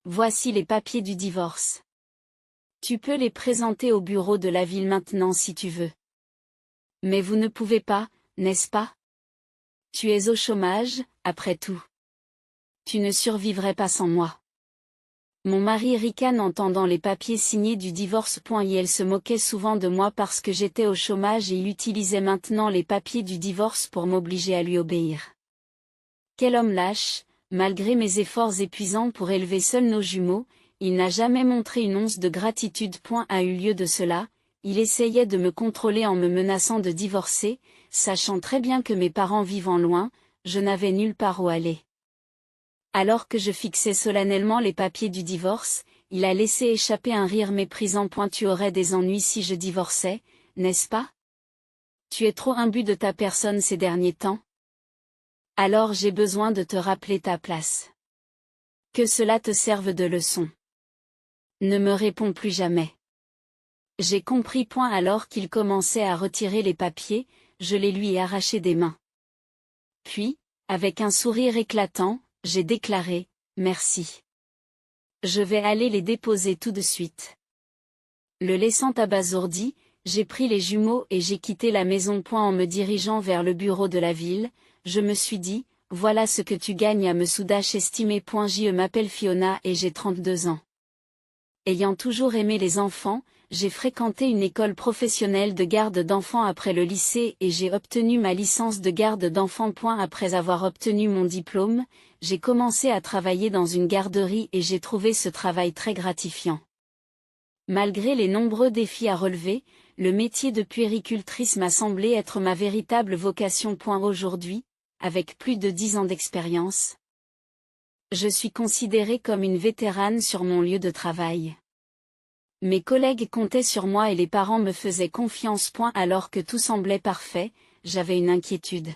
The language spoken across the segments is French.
Voici les papiers du divorce. Tu peux les présenter au bureau de la ville maintenant si tu veux. Mais vous ne pouvez pas, n'est-ce pas? Tu es au chômage, après tout. Tu ne survivrais pas sans moi. Mon mari ricane en tendant les papiers signés du divorce. Il se moquait souvent de moi parce que j'étais au chômage et il utilisait maintenant les papiers du divorce pour m'obliger à lui obéir. Quel homme lâche, malgré mes efforts épuisants pour élever seuls nos jumeaux, il n'a jamais montré une once de gratitude. A eu lieu de cela, il essayait de me contrôler en me menaçant de divorcer, sachant très bien que mes parents vivant loin, je n'avais nulle part où aller. Alors que je fixais solennellement les papiers du divorce, il a laissé échapper un rire méprisant. Tu aurais des ennuis si je divorçais, n'est-ce pas? Tu es trop imbu de ta personne ces derniers temps. Alors j'ai besoin de te rappeler ta place. Que cela te serve de leçon. Ne me réponds plus jamais. J'ai compris. Alors qu'il commençait à retirer les papiers, je les lui ai arrachés des mains. Puis, avec un sourire éclatant, j'ai déclaré, merci. Je vais aller les déposer tout de suite. Le laissant abasourdi, j'ai pris les jumeaux et j'ai quitté la maison. En me dirigeant vers le bureau de la ville, je me suis dit, voilà ce que tu gagnes à me sous-estimer. Je m'appelle Fiona et j'ai 32 ans. Ayant toujours aimé les enfants, j'ai fréquenté une école professionnelle de garde d'enfants après le lycée et j'ai obtenu ma licence de garde d'enfants. Après avoir obtenu mon diplôme, j'ai commencé à travailler dans une garderie et j'ai trouvé ce travail très gratifiant. Malgré les nombreux défis à relever, le métier de puéricultrice m'a semblé être ma véritable vocation. Aujourd'hui, avec plus de 10 ans d'expérience, je suis considérée comme une vétérane sur mon lieu de travail. Mes collègues comptaient sur moi et les parents me faisaient confiance. Alors que tout semblait parfait, j'avais une inquiétude.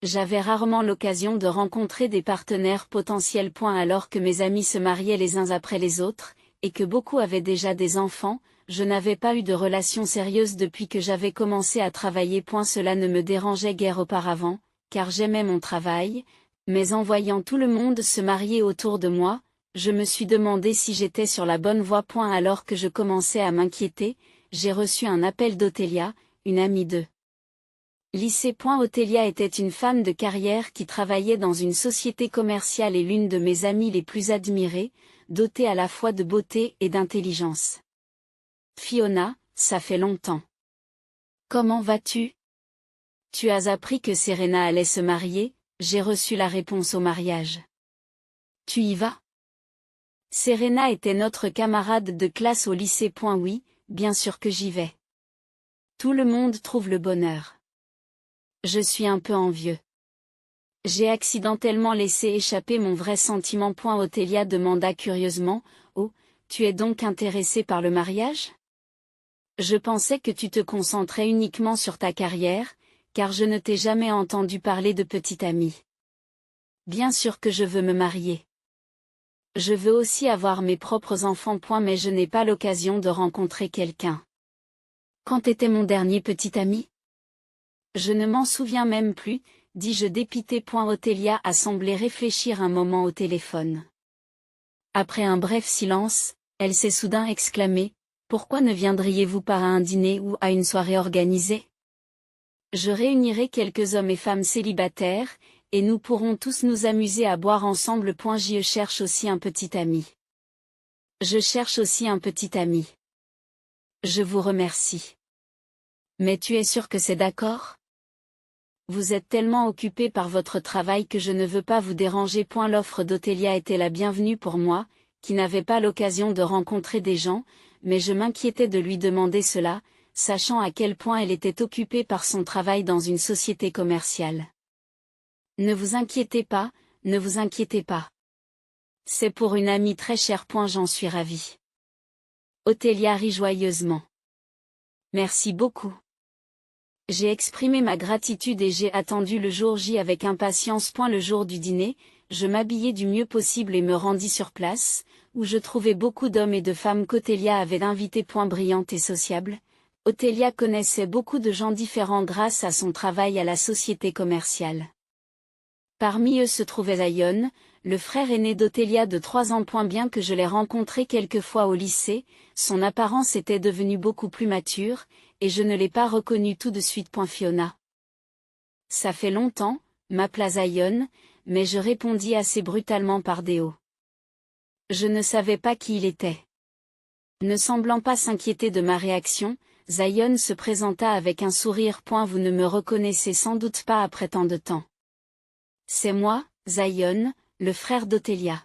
J'avais rarement l'occasion de rencontrer des partenaires potentiels. Alors que mes amis se mariaient les uns après les autres, et que beaucoup avaient déjà des enfants, je n'avais pas eu de relation sérieuse depuis que j'avais commencé à travailler. Cela ne me dérangeait guère auparavant, car j'aimais mon travail, mais en voyant tout le monde se marier autour de moi, je me suis demandé si j'étais sur la bonne voie. Alors que je commençais à m'inquiéter, j'ai reçu un appel d'Othélia, une amie de lycée. Othélia était une femme de carrière qui travaillait dans une société commerciale et l'une de mes amies les plus admirées, dotée à la fois de beauté et d'intelligence. Fiona, ça fait longtemps. Comment vas-tu? Tu as appris que Serena allait se marier? J'ai reçu la réponse au mariage. Tu y vas? Serena était notre camarade de classe au lycée. Oui, bien sûr que j'y vais. Tout le monde trouve le bonheur. Je suis un peu envieux. J'ai accidentellement laissé échapper mon vrai sentiment. Othélia demanda curieusement, oh, tu es donc intéressée par le mariage? Je pensais que tu te concentrais uniquement sur ta carrière, car je ne t'ai jamais entendu parler de petite amie. Bien sûr que je veux me marier. Je veux aussi avoir mes propres enfants. Mais je n'ai pas l'occasion de rencontrer quelqu'un. Quand était mon dernier petit ami? Je ne m'en souviens même plus, dis-je dépité. Othélia a semblé réfléchir un moment au téléphone. Après un bref silence, elle s'est soudain exclamée, pourquoi ne viendriez-vous pas à un dîner ou à une soirée organisée? Je réunirai quelques hommes et femmes célibataires, et nous pourrons tous nous amuser à boire ensemble. Je cherche aussi un petit ami. Je cherche aussi un petit ami. Je vous remercie. Mais tu es sûr que c'est d'accord? Vous êtes tellement occupé par votre travail que je ne veux pas vous déranger. L'offre d'Othélia était la bienvenue pour moi, qui n'avais pas l'occasion de rencontrer des gens, mais je m'inquiétais de lui demander cela, sachant à quel point elle était occupée par son travail dans une société commerciale. Ne vous inquiétez pas, ne vous inquiétez pas. C'est pour une amie très chère. J'en suis ravie. Othélia rit joyeusement. Merci beaucoup. J'ai exprimé ma gratitude et j'ai attendu le jour J avec impatience. Le jour du dîner, je m'habillai du mieux possible et me rendis sur place, où je trouvais beaucoup d'hommes et de femmes qu'Othélia avait invités. Brillante et sociable, Othélia connaissait beaucoup de gens différents grâce à son travail à la société commerciale. Parmi eux se trouvait Zion, le frère aîné d'Othélia de 3 ans. Bien que je l'ai rencontré quelques fois au lycée, son apparence était devenue beaucoup plus mature, et je ne l'ai pas reconnu tout de suite. Fiona. Ça fait longtemps, m'appela Zion, mais je répondis assez brutalement par déo. Je ne savais pas qui il était. Ne semblant pas s'inquiéter de ma réaction, Zion se présenta avec un sourire. Vous ne me reconnaissez sans doute pas après tant de temps. C'est moi, Zion, le frère d'Othélia.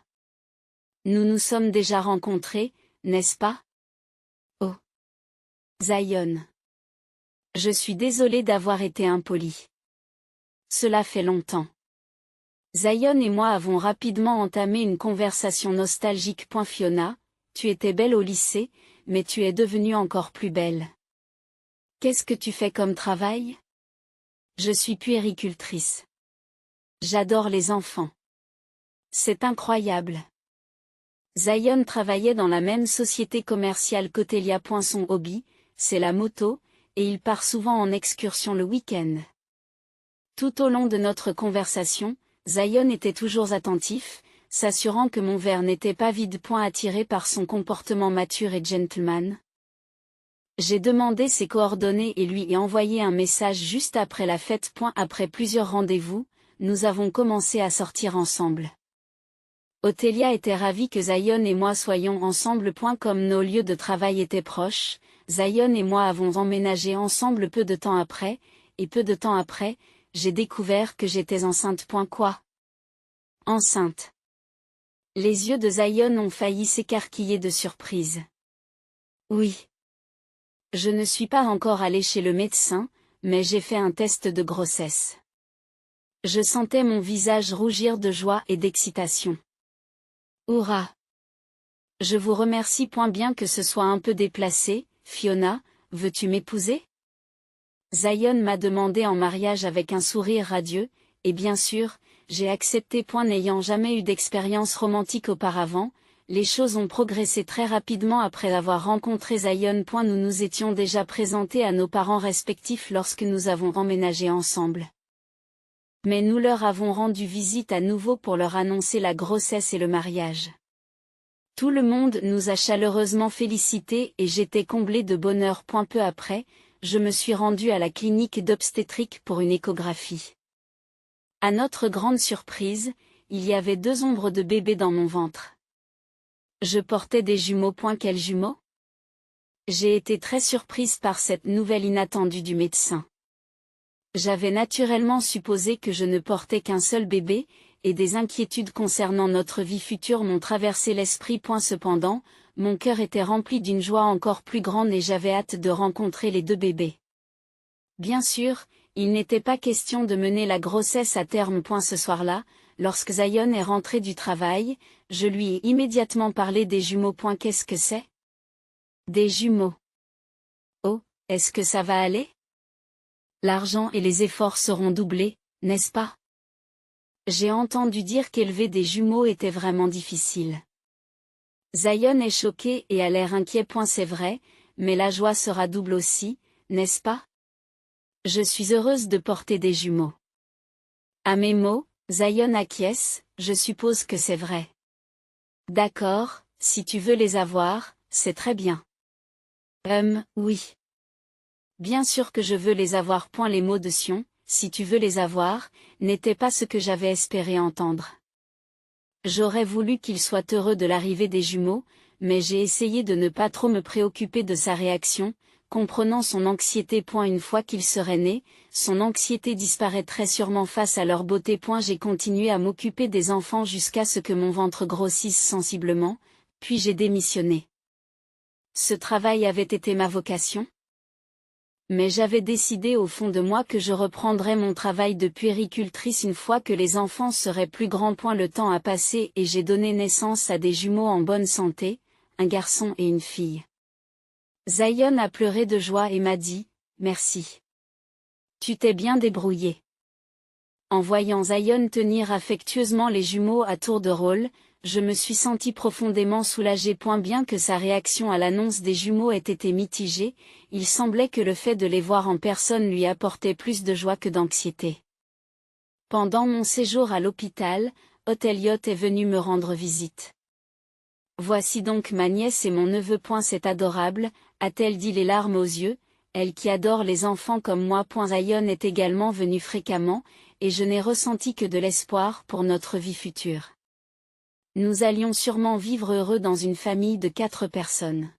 Nous nous sommes déjà rencontrés, n'est-ce pas? Oh. Zion. Je suis désolé d'avoir été impoli. Cela fait longtemps. Zion et moi avons rapidement entamé une conversation nostalgique. Fiona, tu étais belle au lycée, mais tu es devenue encore plus belle. Qu'est-ce que tu fais comme travail? Je suis puéricultrice. J'adore les enfants. C'est incroyable. Zion travaillait dans la même société commerciale qu'Othélia. Son hobby, c'est la moto, et il part souvent en excursion le week-end. Tout au long de notre conversation, Zion était toujours attentif, s'assurant que mon verre n'était pas vide. Attiré par son comportement mature et gentleman. J'ai demandé ses coordonnées et lui ai envoyé un message juste après la fête. Après plusieurs rendez-vous, nous avons commencé à sortir ensemble. Othélia était ravie que Zion et moi soyons ensemble. Comme nos lieux de travail étaient proches, Zion et moi avons emménagé ensemble peu de temps après, et peu de temps après, j'ai découvert que j'étais enceinte. Quoi? Enceinte. Les yeux de Zion ont failli s'écarquiller de surprise. Oui. Je ne suis pas encore allée chez le médecin, mais j'ai fait un test de grossesse. Je sentais mon visage rougir de joie et d'excitation. Hourra! Je vous remercie. Bien que ce soit un peu déplacé, Fiona, veux-tu m'épouser? Zion m'a demandé en mariage avec un sourire radieux, et bien sûr, j'ai accepté. N'ayant jamais eu d'expérience romantique auparavant, les choses ont progressé très rapidement après avoir rencontré Zion. Nous nous étions déjà présentés à nos parents respectifs lorsque nous avons emménagé ensemble. Mais nous leur avons rendu visite à nouveau pour leur annoncer la grossesse et le mariage. Tout le monde nous a chaleureusement félicités et j'étais comblée de bonheur. Peu après, je me suis rendue à la clinique d'obstétrique pour une échographie. À notre grande surprise, il y avait 2 ombres de bébés dans mon ventre. Je portais des jumeaux. Quels jumeaux? J'ai été très surprise par cette nouvelle inattendue du médecin. J'avais naturellement supposé que je ne portais qu'un seul bébé, et des inquiétudes concernant notre vie future m'ont traversé l'esprit. Cependant, mon cœur était rempli d'une joie encore plus grande et j'avais hâte de rencontrer les 2 bébés. Bien sûr, il n'était pas question de mener la grossesse à terme. Ce soir-là, lorsque Zion est rentré du travail, je lui ai immédiatement parlé des jumeaux. Qu'est-ce que c'est? Des jumeaux. Oh, est-ce que ça va aller? L'argent et les efforts seront doublés, n'est-ce pas? J'ai entendu dire qu'élever des jumeaux était vraiment difficile. Zion est choqué et a l'air inquiet. C'est vrai, mais la joie sera double aussi, n'est-ce pas? Je suis heureuse de porter des jumeaux. À mes mots, Zion acquiesce, je suppose que c'est vrai. D'accord, si tu veux les avoir, c'est très bien. Oui. Bien sûr que je veux les avoir. Les mots de Sion, si tu veux les avoir, n'étaient pas ce que j'avais espéré entendre. J'aurais voulu qu'il soit heureux de l'arrivée des jumeaux, mais j'ai essayé de ne pas trop me préoccuper de sa réaction, comprenant son anxiété. Une fois qu'il serait né, son anxiété disparaîtrait sûrement face à leur beauté. J'ai continué à m'occuper des enfants jusqu'à ce que mon ventre grossisse sensiblement, puis j'ai démissionné. Ce travail avait été ma vocation? Mais j'avais décidé au fond de moi que je reprendrais mon travail de puéricultrice une fois que les enfants seraient plus grands. Le temps a passé et j'ai donné naissance à des jumeaux en bonne santé, un garçon et une fille. Zion a pleuré de joie et m'a dit « Merci. Tu t'es bien débrouillé. » En voyant Zion tenir affectueusement les jumeaux à tour de rôle, je me suis sentie profondément soulagée. Bien que sa réaction à l'annonce des jumeaux ait été mitigée, il semblait que le fait de les voir en personne lui apportait plus de joie que d'anxiété. Pendant mon séjour à l'hôpital, Elliot est venu me rendre visite. Voici donc ma nièce et mon neveu. C'est adorable, a-t-elle dit les larmes aux yeux, elle qui adore les enfants comme moi. Zion est également venue fréquemment, et je n'ai ressenti que de l'espoir pour notre vie future. Nous allions sûrement vivre heureux dans une famille de 4 personnes.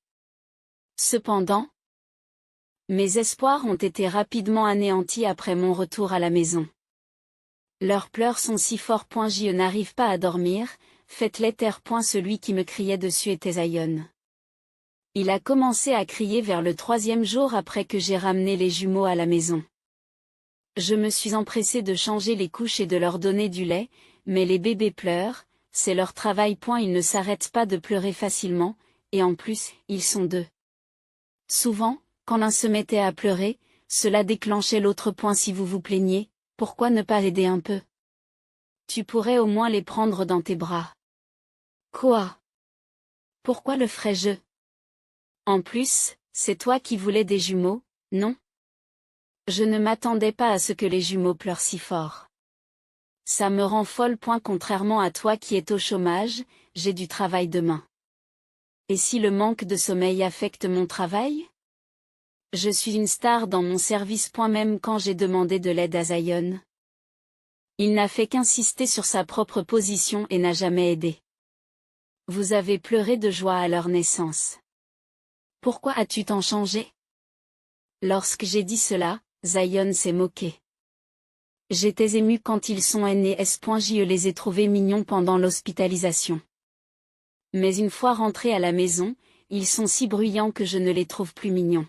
Cependant, mes espoirs ont été rapidement anéantis après mon retour à la maison. Leurs pleurs sont si forts. Je n'arrive pas à dormir, faites-les taire. Celui qui me criait dessus était Zion. Il a commencé à crier vers le 3e jour après que j'ai ramené les jumeaux à la maison. Je me suis empressée de changer les couches et de leur donner du lait, mais les bébés pleurent, c'est leur travail. Ils ne s'arrêtent pas de pleurer facilement, et en plus, ils sont 2. Souvent, quand l'un se mettait à pleurer, cela déclenchait l'autre. Si vous vous plaignez, pourquoi ne pas aider un peu? Tu pourrais au moins les prendre dans tes bras. Quoi? Pourquoi le ferais-je? En plus, c'est toi qui voulais des jumeaux, non? Je ne m'attendais pas à ce que les jumeaux pleurent si fort. Ça me rend folle. Contrairement à toi qui es au chômage, j'ai du travail demain. Et si le manque de sommeil affecte mon travail? Je suis une star dans mon service. Même quand j'ai demandé de l'aide à Zion, il n'a fait qu'insister sur sa propre position et n'a jamais aidé. Vous avez pleuré de joie à leur naissance. Pourquoi as-tu tant changé? Lorsque j'ai dit cela, Zion s'est moqué. J'étais émue quand ils sont nés. Je les ai trouvés mignons pendant l'hospitalisation. Mais une fois rentrés à la maison, ils sont si bruyants que je ne les trouve plus mignons.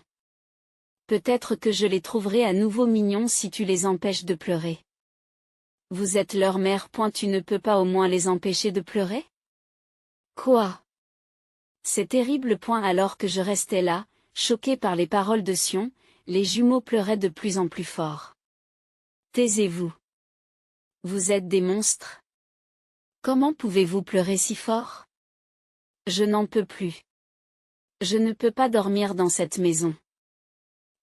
Peut-être que je les trouverai à nouveau mignons si tu les empêches de pleurer. Vous êtes leur mère. Tu ne peux pas au moins les empêcher de pleurer? Quoi? C'est terrible. Alors que je restais là, choquée par les paroles de Sion, les jumeaux pleuraient de plus en plus fort. Taisez-vous. Vous êtes des monstres. Comment pouvez-vous pleurer si fort? Je n'en peux plus. Je ne peux pas dormir dans cette maison.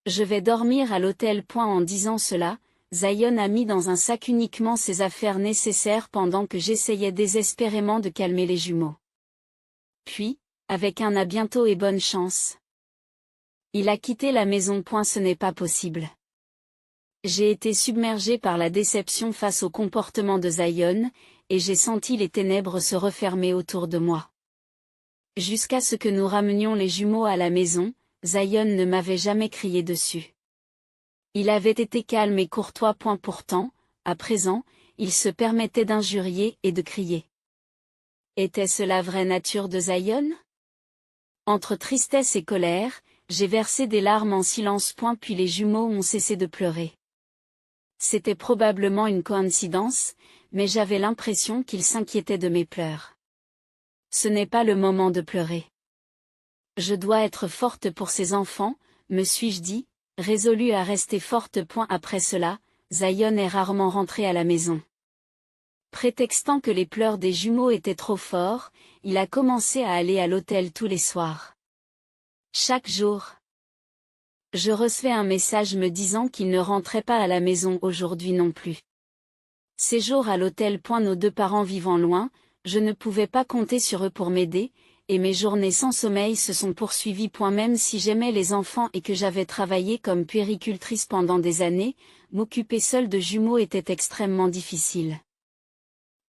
Je vais dormir à l'hôtel. En disant cela, Zion a mis dans un sac uniquement ses affaires nécessaires pendant que j'essayais désespérément de calmer les jumeaux. Puis, avec un à bientôt et bonne chance, il a quitté la maison. Ce n'est pas possible. J'ai été submergée par la déception face au comportement de Zion, et j'ai senti les ténèbres se refermer autour de moi. Jusqu'à ce que nous ramenions les jumeaux à la maison, Zion ne m'avait jamais crié dessus. Il avait été calme et courtois. Pourtant, à présent, il se permettait d'injurier et de crier. Était-ce la vraie nature de Zion? Entre tristesse et colère, j'ai versé des larmes en silence. Puis les jumeaux ont cessé de pleurer. C'était probablement une coïncidence, mais j'avais l'impression qu'ils s'inquiétaient de mes pleurs. Ce n'est pas le moment de pleurer. Je dois être forte pour ces enfants, me suis-je dit, résolue à rester forte. Après cela, Zion est rarement rentré à la maison. Prétextant que les pleurs des jumeaux étaient trop forts, il a commencé à aller à l'hôtel tous les soirs. Chaque jour, je recevais un message me disant qu'il ne rentrait pas à la maison aujourd'hui non plus. Ces jours à l'hôtel. Nos 2 parents vivant loin, je ne pouvais pas compter sur eux pour m'aider, et mes journées sans sommeil se sont poursuivies. Même si j'aimais les enfants et que j'avais travaillé comme puéricultrice pendant des années, m'occuper seule de jumeaux était extrêmement difficile.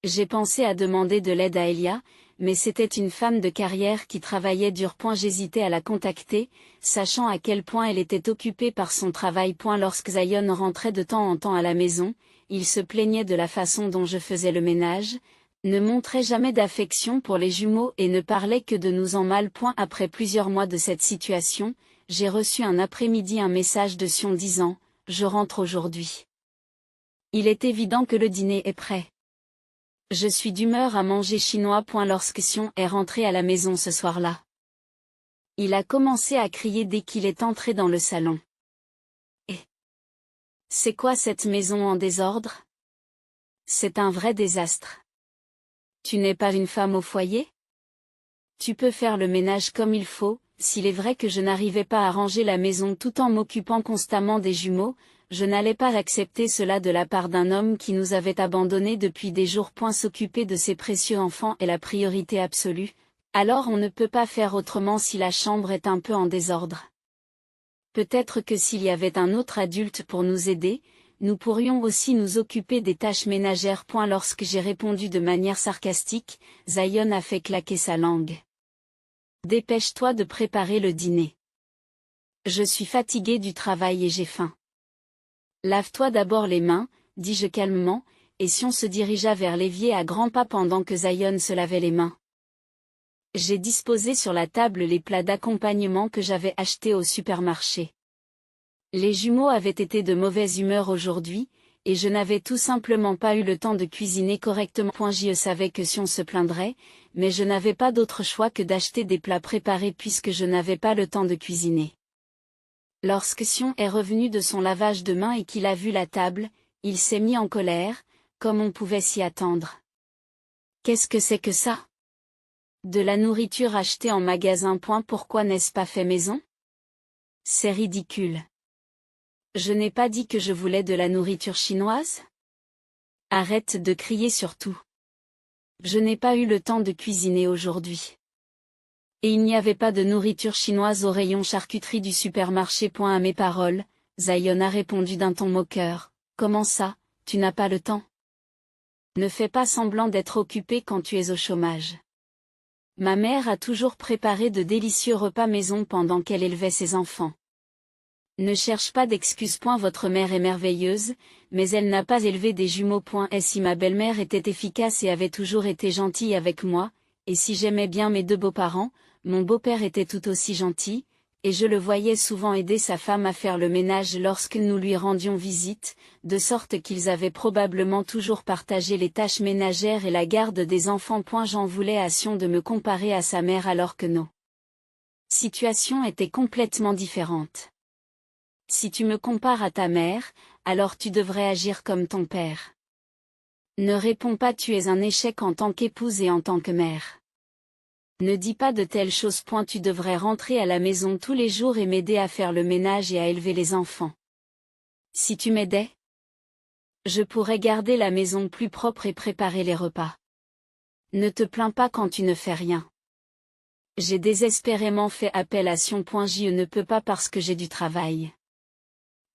J'ai pensé à demander de l'aide à Elia, mais c'était une femme de carrière qui travaillait dur. J'hésitais à la contacter, sachant à quel point elle était occupée par son travail. Lorsque Zion rentrait de temps en temps à la maison, il se plaignait de la façon dont je faisais le ménage, ne montrait jamais d'affection pour les jumeaux et ne parlait que de nous en mal. Après plusieurs mois de cette situation, j'ai reçu un après-midi un message de Sion disant « Je rentre aujourd'hui. Il est évident que le dîner est prêt. Je suis d'humeur à manger chinois. » Lorsque Sion est rentré à la maison ce soir-là, il a commencé à crier dès qu'il est entré dans le salon. Et c'est quoi cette maison en désordre? C'est un vrai désastre. Tu n'es pas une femme au foyer? Tu peux faire le ménage comme il faut. S'il est vrai que je n'arrivais pas à ranger la maison tout en m'occupant constamment des jumeaux, je n'allais pas accepter cela de la part d'un homme qui nous avait abandonnés depuis des jours. S'occuper de ses précieux enfants est la priorité absolue, alors on ne peut pas faire autrement si la chambre est un peu en désordre. Peut-être que s'il y avait un autre adulte pour nous aider, nous pourrions aussi nous occuper des tâches ménagères. Lorsque j'ai répondu de manière sarcastique, Zion a fait claquer sa langue. Dépêche-toi de préparer le dîner. Je suis fatiguée du travail et j'ai faim. Lave-toi d'abord les mains, dis-je calmement, et Sion se dirigea vers l'évier à grands pas pendant que Zion se lavait les mains. J'ai disposé sur la table les plats d'accompagnement que j'avais achetés au supermarché. Les jumeaux avaient été de mauvaise humeur aujourd'hui, et je n'avais tout simplement pas eu le temps de cuisiner correctement. Je savais que Sion se plaindrait, mais je n'avais pas d'autre choix que d'acheter des plats préparés puisque je n'avais pas le temps de cuisiner. Lorsque Sion est revenu de son lavage de mains et qu'il a vu la table, il s'est mis en colère, comme on pouvait s'y attendre. Qu'est-ce que c'est que ça? De la nourriture achetée en magasin. Pourquoi n'est-ce pas fait maison? C'est ridicule. Je n'ai pas dit que je voulais de la nourriture chinoise? Arrête de crier surtout. Je n'ai pas eu le temps de cuisiner aujourd'hui. Et il n'y avait pas de nourriture chinoise au rayon charcuterie du supermarché. À mes paroles, Zion a répondu d'un ton moqueur. Comment ça, tu n'as pas le temps? Ne fais pas semblant d'être occupé quand tu es au chômage. Ma mère a toujours préparé de délicieux repas maison pendant qu'elle élevait ses enfants. Ne cherche pas d'excuses. Votre mère est merveilleuse, mais elle n'a pas élevé des jumeaux. Et si ma belle-mère était efficace et avait toujours été gentille avec moi, et si j'aimais bien mes deux beaux-parents, mon beau-père était tout aussi gentil, et je le voyais souvent aider sa femme à faire le ménage lorsque nous lui rendions visite, de sorte qu'ils avaient probablement toujours partagé les tâches ménagères et la garde des enfants. J'en voulais à Sion de me comparer à sa mère alors que nos situations étaient complètement différentes. Si tu me compares à ta mère, alors tu devrais agir comme ton père. Ne réponds pas, tu es un échec en tant qu'épouse et en tant que mère. Ne dis pas de telles choses. Tu devrais rentrer à la maison tous les jours et m'aider à faire le ménage et à élever les enfants. Si tu m'aidais, je pourrais garder la maison plus propre et préparer les repas. Ne te plains pas quand tu ne fais rien. J'ai désespérément fait appel à Sion. Je ne peux pas parce que j'ai du travail.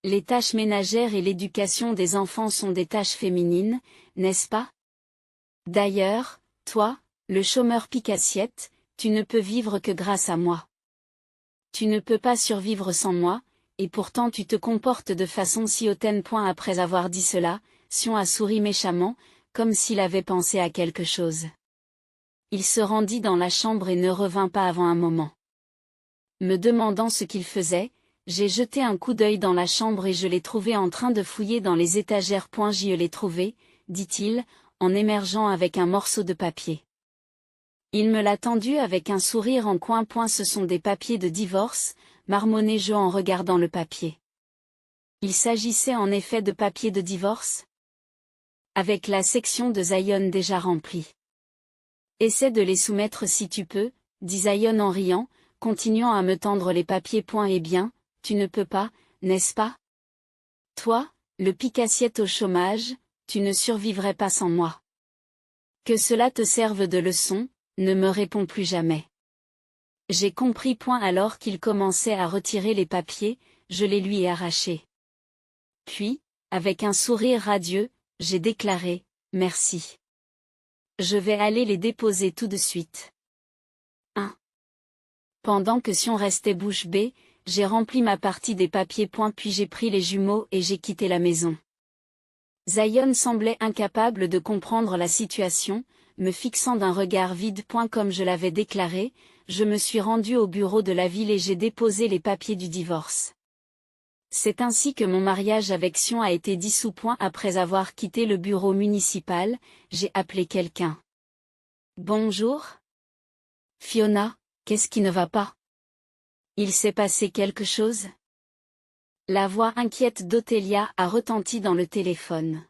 Les tâches ménagères et l'éducation des enfants sont des tâches féminines, n'est-ce pas? D'ailleurs, toi, le chômeur pique-assiette, tu ne peux vivre que grâce à moi. Tu ne peux pas survivre sans moi, et pourtant tu te comportes de façon si hautaine. Après avoir dit cela, Sion a souri méchamment, comme s'il avait pensé à quelque chose. Il se rendit dans la chambre et ne revint pas avant un moment. Me demandant ce qu'il faisait, j'ai jeté un coup d'œil dans la chambre et je l'ai trouvé en train de fouiller dans les étagères. Je l'ai trouvé, dit-il, en émergeant avec un morceau de papier. Il me l'a tendu avec un sourire en coin. Ce sont des papiers de divorce, marmonnai-je en regardant le papier. Il s'agissait en effet de papiers de divorce? Avec la section de Zion déjà remplie. Essaie de les soumettre si tu peux, dit Zion en riant, continuant à me tendre les papiers. Eh bien, tu ne peux pas, n'est-ce pas? Toi, le pique-assiette au chômage, tu ne survivrais pas sans moi. Que cela te serve de leçon, ne me réponds plus jamais. J'ai compris. Alors qu'il commençait à retirer les papiers, je les lui ai arrachés. Puis, avec un sourire radieux, j'ai déclaré, merci. Je vais aller les déposer tout de suite. 1. Pendant que Sion restait bouche bée, j'ai rempli ma partie des papiers. Puis j'ai pris les jumeaux et j'ai quitté la maison. Zion semblait incapable de comprendre la situation, me fixant d'un regard vide. Comme je l'avais déclaré, je me suis rendu au bureau de la ville et j'ai déposé les papiers du divorce. C'est ainsi que mon mariage avec Sion a été dissous. Après avoir quitté le bureau municipal, j'ai appelé quelqu'un. Bonjour. Fiona, qu'est-ce qui ne va pas? Il s'est passé quelque chose? La voix inquiète d'Othélia a retenti dans le téléphone.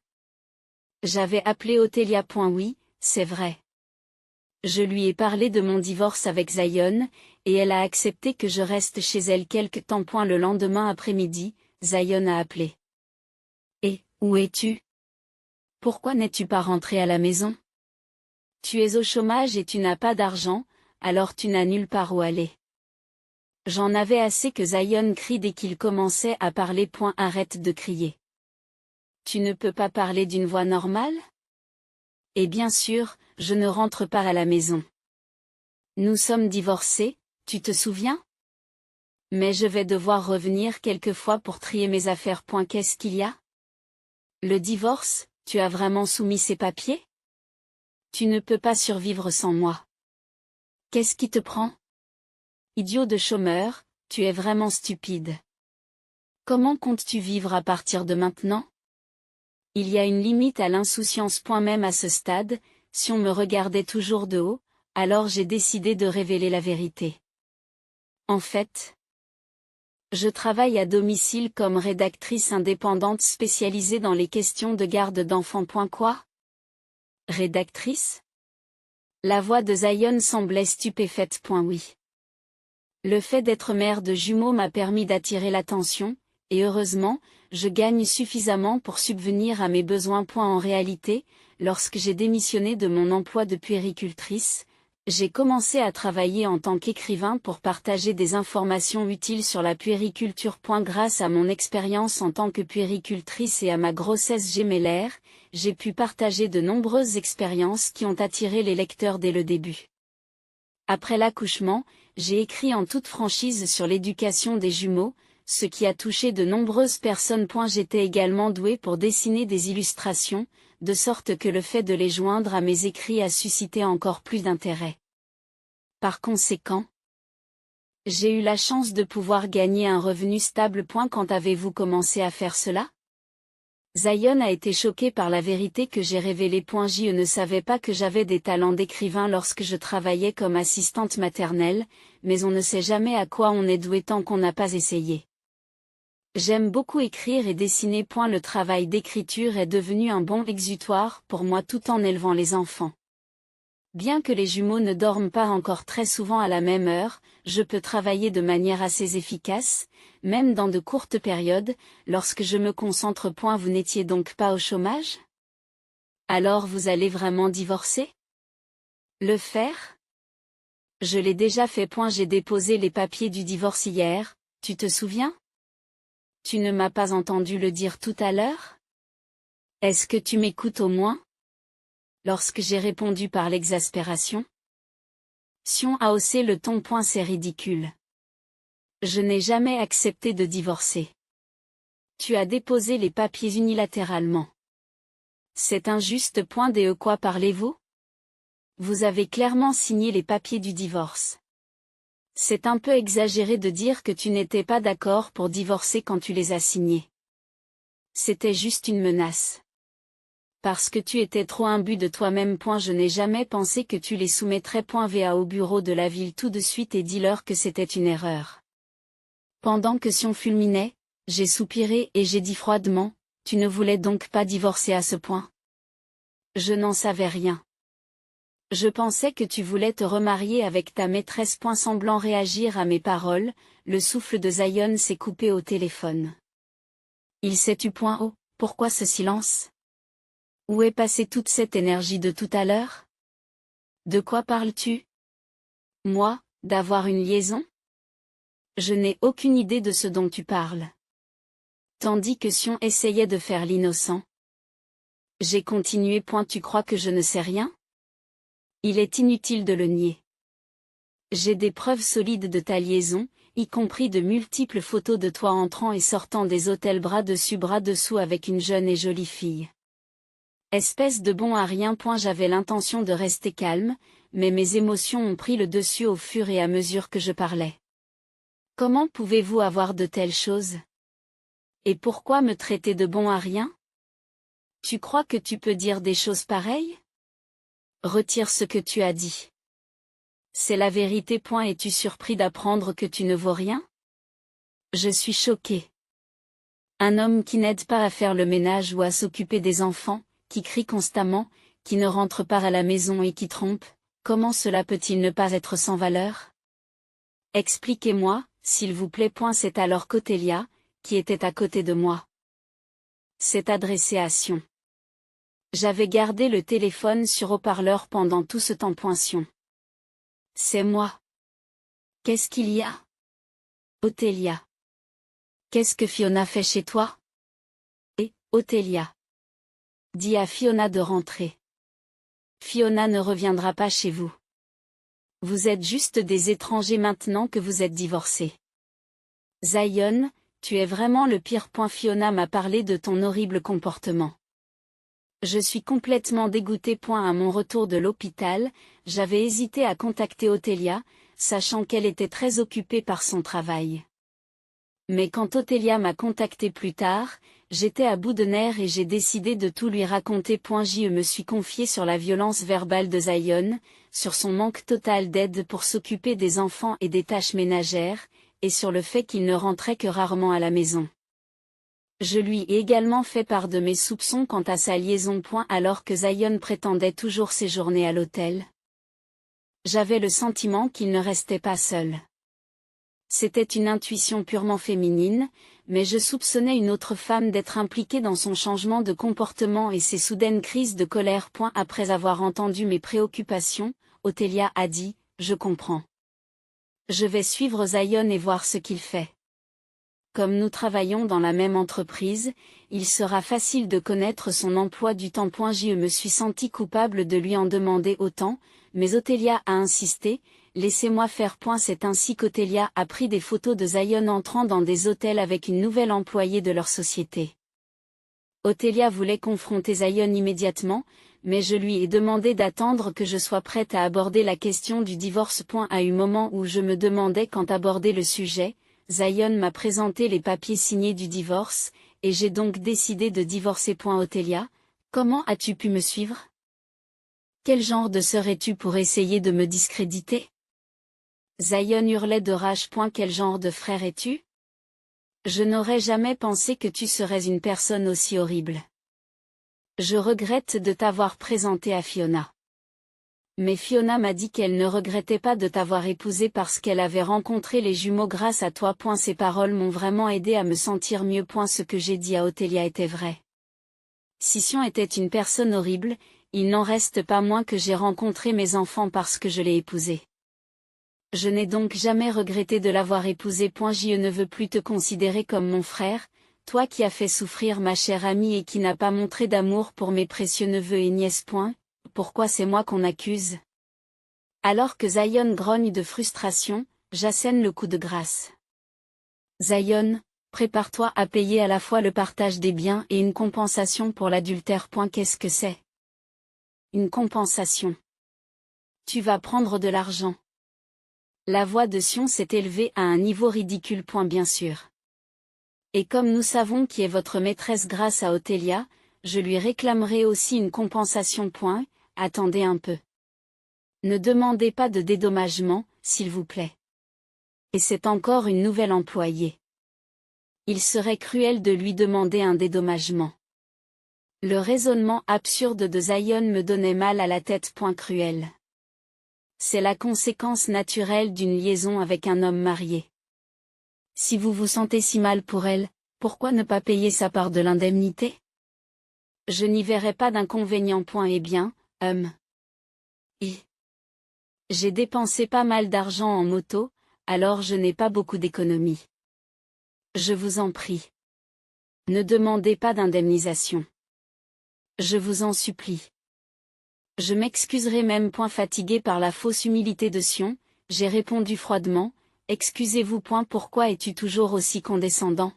J'avais appelé Othélia. Oui, c'est vrai. Je lui ai parlé de mon divorce avec Zion, et elle a accepté que je reste chez elle quelque temps. Le lendemain après-midi, Zion a appelé. Où es-tu? Pourquoi n'es-tu pas rentré à la maison? Tu es au chômage et tu n'as pas d'argent, alors tu n'as nulle part où aller. J'en avais assez que Zion crie dès qu'il commençait à parler. Arrête de crier. Tu ne peux pas parler d'une voix normale? Et bien sûr, je ne rentre pas à la maison. Nous sommes divorcés, tu te souviens? Mais je vais devoir revenir quelquefois pour trier mes affaires. Qu'est-ce qu'il y a? Le divorce, tu as vraiment soumis ces papiers? Tu ne peux pas survivre sans moi. Qu'est-ce qui te prend? Idiot de chômeur, tu es vraiment stupide. Comment comptes-tu vivre à partir de maintenant? Il y a une limite à l'insouciance. Même à ce stade, si on me regardait toujours de haut, alors j'ai décidé de révéler la vérité. En fait, je travaille à domicile comme rédactrice indépendante spécialisée dans les questions de garde d'enfants. Quoi? Rédactrice? La voix de Zion semblait stupéfaite. Oui. Le fait d'être mère de jumeaux m'a permis d'attirer l'attention, et heureusement, je gagne suffisamment pour subvenir à mes besoins. En réalité, lorsque j'ai démissionné de mon emploi de puéricultrice, j'ai commencé à travailler en tant qu'écrivain pour partager des informations utiles sur la puériculture. Grâce à mon expérience en tant que puéricultrice et à ma grossesse gémellaire, j'ai pu partager de nombreuses expériences qui ont attiré les lecteurs dès le début. Après l'accouchement, j'ai écrit en toute franchise sur l'éducation des jumeaux, ce qui a touché de nombreuses personnes. J'étais également douée pour dessiner des illustrations, de sorte que le fait de les joindre à mes écrits a suscité encore plus d'intérêt. Par conséquent, j'ai eu la chance de pouvoir gagner un revenu stable. Quand avez-vous commencé à faire cela? Zion a été choqué par la vérité que j'ai révélée. Je ne savais pas que j'avais des talents d'écrivain lorsque je travaillais comme assistante maternelle, mais on ne sait jamais à quoi on est doué tant qu'on n'a pas essayé. J'aime beaucoup écrire et dessiner. Le travail d'écriture est devenu un bon exutoire pour moi tout en élevant les enfants. Bien que les jumeaux ne dorment pas encore très souvent à la même heure, je peux travailler de manière assez efficace, même dans de courtes périodes, lorsque je me concentre. Vous n'étiez donc pas au chômage? Alors vous allez vraiment divorcer? Le faire? Je l'ai déjà fait. J'ai déposé les papiers du divorce hier, tu te souviens? Tu ne m'as pas entendu le dire tout à l'heure? Est-ce que tu m'écoutes au moins? Lorsque j'ai répondu par l'exaspération. Sion a haussé le ton. C'est ridicule. Je n'ai jamais accepté de divorcer. Tu as déposé les papiers unilatéralement. C'est injuste. De quoi parlez-vous? Vous avez clairement signé les papiers du divorce. C'est un peu exagéré de dire que tu n'étais pas d'accord pour divorcer quand tu les as signés. C'était juste une menace. Parce que tu étais trop imbu de toi-même. Je n'ai jamais pensé que tu les soumettrais. Va au bureau de la ville tout de suite et dis-leur que c'était une erreur. Pendant que Sion fulminait, j'ai soupiré et j'ai dit froidement, tu ne voulais donc pas divorcer à ce point? Je n'en savais rien. Je pensais que tu voulais te remarier avec ta maîtresse. Semblant réagir à mes paroles, le souffle de Zion s'est coupé au téléphone. Il s'est tu. Oh, pourquoi ce silence? Où est passée toute cette énergie de tout à l'heure? De quoi parles-tu? Moi, d'avoir une liaison? Je n'ai aucune idée de ce dont tu parles. Tandis que Sion essayait de faire l'innocent. J'ai continué. Tu crois que je ne sais rien? Il est inutile de le nier. J'ai des preuves solides de ta liaison, y compris de multiples photos de toi entrant et sortant des hôtels bras dessus bras dessous avec une jeune et jolie fille. Espèce de bon à rien. J'avais l'intention de rester calme, mais mes émotions ont pris le dessus au fur et à mesure que je parlais. Comment pouvez-vous avoir de telles choses? Et pourquoi me traiter de bon à rien? Tu crois que tu peux dire des choses pareilles? Retire ce que tu as dit. C'est la vérité. Es-tu surpris d'apprendre que tu ne vaux rien? Je suis choqué. Un homme qui n'aide pas à faire le ménage ou à s'occuper des enfants, qui crie constamment, qui ne rentre pas à la maison et qui trompe, comment cela peut-il ne pas être sans valeur? Expliquez-moi, s'il vous plaît. C'est alors Cottelia, qui était à côté de moi. C'est adressé à Sion. J'avais gardé le téléphone sur haut-parleur pendant tout ce temps. Sion. C'est moi. Qu'est-ce qu'il y a? Othélia. Qu'est-ce que Fiona fait chez toi? Et, Othélia. Dis à Fiona de rentrer. Fiona ne reviendra pas chez vous. Vous êtes juste des étrangers maintenant que vous êtes divorcés. Zion, tu es vraiment le pire. Fiona m'a parlé de ton horrible comportement. Je suis complètement dégoûtée. À mon retour de l'hôpital, j'avais hésité à contacter Othélia, sachant qu'elle était très occupée par son travail. Mais quand Othélia m'a contacté plus tard, j'étais à bout de nerfs et j'ai décidé de tout lui raconter. Je me suis confiée sur la violence verbale de Zion, sur son manque total d'aide pour s'occuper des enfants et des tâches ménagères, et sur le fait qu'il ne rentrait que rarement à la maison. Je lui ai également fait part de mes soupçons quant à sa liaison. Alors que Zion prétendait toujours séjourner à l'hôtel. J'avais le sentiment qu'il ne restait pas seul. C'était une intuition purement féminine, mais je soupçonnais une autre femme d'être impliquée dans son changement de comportement et ses soudaines crises de colère. Après avoir entendu mes préoccupations, Othélia a dit, « Je comprends. Je vais suivre Zion et voir ce qu'il fait. Comme nous travaillons dans la même entreprise, il sera facile de connaître son emploi du temps. Je me suis sentie coupable de lui en demander autant, mais Othélia a insisté, laissez-moi faire. C'est ainsi qu'Othélia a pris des photos de Zion entrant dans des hôtels avec une nouvelle employée de leur société. Othélia voulait confronter Zion immédiatement, mais je lui ai demandé d'attendre que je sois prête à aborder la question du divorce. À un moment où je me demandais quand aborder le sujet, Zion m'a présenté les papiers signés du divorce, et j'ai donc décidé de divorcer. Othélia, comment as-tu pu me suivre? Quel genre de sœur es-tu pour essayer de me discréditer? Zion hurlait de rage. Quel genre de frère es-tu? Je n'aurais jamais pensé que tu serais une personne aussi horrible. Je regrette de t'avoir présenté à Fiona. Mais Fiona m'a dit qu'elle ne regrettait pas de t'avoir épousé parce qu'elle avait rencontré les jumeaux grâce à toi. Ces paroles m'ont vraiment aidé à me sentir mieux. Ce que j'ai dit à Othélia était vrai. Si Sion était une personne horrible, il n'en reste pas moins que j'ai rencontré mes enfants parce que je l'ai épousé. Je n'ai donc jamais regretté de l'avoir épousé. Je ne veux plus te considérer comme mon frère, toi qui as fait souffrir ma chère amie et qui n'a pas montré d'amour pour mes précieux neveux et nièces. Pourquoi c'est moi qu'on accuse? Alors que Zion grogne de frustration, j'assène le coup de grâce. Zion, prépare-toi à payer à la fois le partage des biens et une compensation pour l'adultère. Qu'est-ce que c'est? Une compensation. Tu vas prendre de l'argent. La voix de Sion s'est élevée à un niveau ridicule. Bien sûr. Et comme nous savons qui est votre maîtresse grâce à Othélia, je lui réclamerai aussi une compensation. Attendez un peu. Ne demandez pas de dédommagement, s'il vous plaît. Et c'est encore une nouvelle employée. Il serait cruel de lui demander un dédommagement. Le raisonnement absurde de Zion me donnait mal à la tête. Cruel. C'est la conséquence naturelle d'une liaison avec un homme marié. Si vous vous sentez si mal pour elle, pourquoi ne pas payer sa part de l'indemnité? Je n'y verrai pas d'inconvénient. Eh bien, j'ai dépensé pas mal d'argent en moto, alors je n'ai pas beaucoup d'économies. Je vous en prie. Ne demandez pas d'indemnisation. Je vous en supplie. Je m'excuserai même. Fatigué par la fausse humilité de Sion, j'ai répondu froidement, excusez-vous. Pourquoi es-tu toujours aussi condescendant?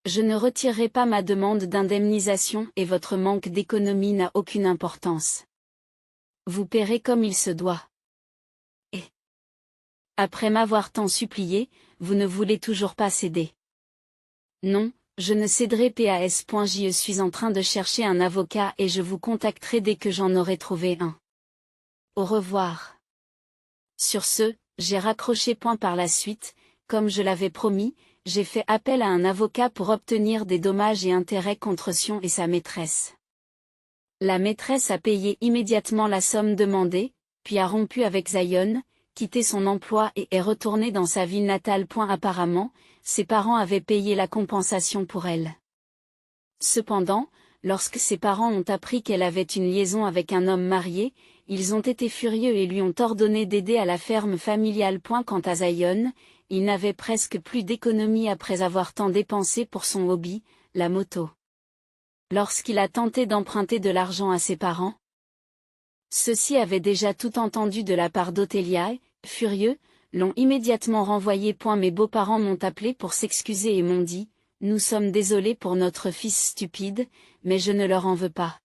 Je ne retirerai pas ma demande d'indemnisation et votre manque d'économie n'a aucune importance. Vous paierez comme il se doit. Et après m'avoir tant supplié, vous ne voulez toujours pas céder. Non, je ne céderai pas. Je suis en train de chercher un avocat et je vous contacterai dès que j'en aurai trouvé un. Au revoir. Sur ce, j'ai raccroché. Par la suite, comme je l'avais promis, j'ai fait appel à un avocat pour obtenir des dommages et intérêts contre Sion et sa maîtresse. La maîtresse a payé immédiatement la somme demandée, puis a rompu avec Zion, quitté son emploi et est retournée dans sa ville natale. Apparemment, ses parents avaient payé la compensation pour elle. Cependant, lorsque ses parents ont appris qu'elle avait une liaison avec un homme marié, ils ont été furieux et lui ont ordonné d'aider à la ferme familiale. Quant à Zion, il n'avait presque plus d'économie après avoir tant dépensé pour son hobby, la moto. Lorsqu'il a tenté d'emprunter de l'argent à ses parents, ceux-ci avaient déjà tout entendu de la part d'Othélia et, furieux, l'ont immédiatement renvoyé. Mes beaux-parents m'ont appelé pour s'excuser et m'ont dit: nous sommes désolés pour notre fils stupide, mais je ne leur en veux pas.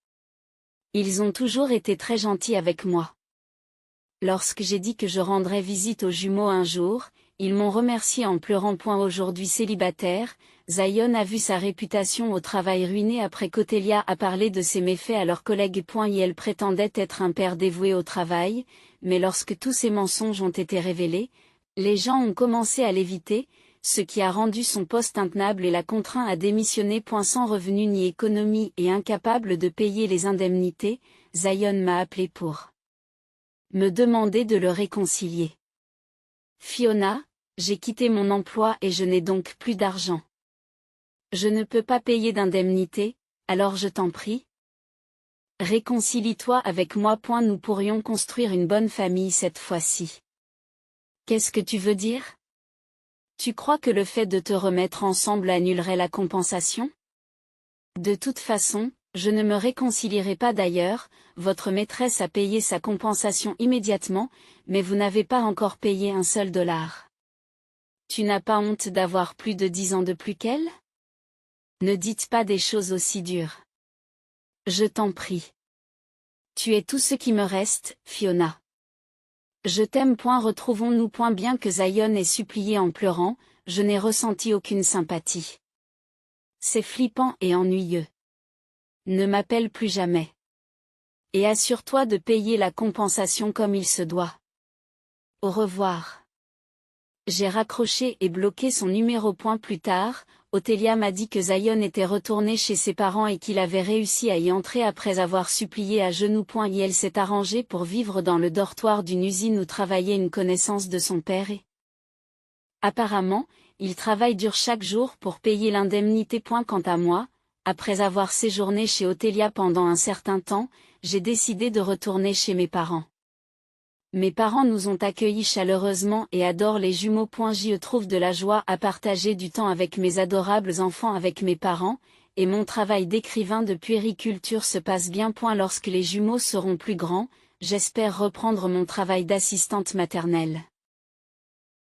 Ils ont toujours été très gentils avec moi. Lorsque j'ai dit que je rendrais visite aux jumeaux un jour, ils m'ont remercié en pleurant. Aujourd'hui célibataire, Zion a vu sa réputation au travail ruinée après qu'Othélia a parlé de ses méfaits à leurs collègues. Et elle prétendait être un père dévoué au travail, mais lorsque tous ces mensonges ont été révélés, les gens ont commencé à l'éviter, ce qui a rendu son poste intenable et l'a contraint à démissionner. Sans revenu ni économie et incapable de payer les indemnités, Zion m'a appelé pour me demander de le réconcilier. Fiona, j'ai quitté mon emploi et je n'ai donc plus d'argent. Je ne peux pas payer d'indemnité, alors je t'en prie, réconcilie-toi avec moi. Nous pourrions construire une bonne famille cette fois-ci. Qu'est-ce que tu veux dire? Tu crois que le fait de te remettre ensemble annulerait la compensation? De toute façon, je ne me réconcilierai pas. D'ailleurs, votre maîtresse a payé sa compensation immédiatement, mais vous n'avez pas encore payé un seul dollar. Tu n'as pas honte d'avoir plus de 10 ans de plus qu'elle? Ne dites pas des choses aussi dures. Je t'en prie. Tu es tout ce qui me reste, Fiona. Je t'aime. Retrouvons-nous. Bien que Zion ait supplié en pleurant, je n'ai ressenti aucune sympathie. C'est flippant et ennuyeux. Ne m'appelle plus jamais. Et assure-toi de payer la compensation comme il se doit. Au revoir. J'ai raccroché et bloqué son numéro. Plus tard, Othélia m'a dit que Zion était retourné chez ses parents et qu'il avait réussi à y entrer après avoir supplié à genoux. Et elle s'est arrangée pour vivre dans le dortoir d'une usine où travaillait une connaissance de son père et apparemment, il travaille dur chaque jour pour payer l'indemnité. Quant à moi, après avoir séjourné chez Othélia pendant un certain temps, j'ai décidé de retourner chez mes parents. Mes parents nous ont accueillis chaleureusement et adorent les jumeaux. J'y trouve de la joie à partager du temps avec mes adorables enfants avec mes parents, et mon travail d'écrivain de puériculture se passe bien. Lorsque les jumeaux seront plus grands, j'espère reprendre mon travail d'assistante maternelle.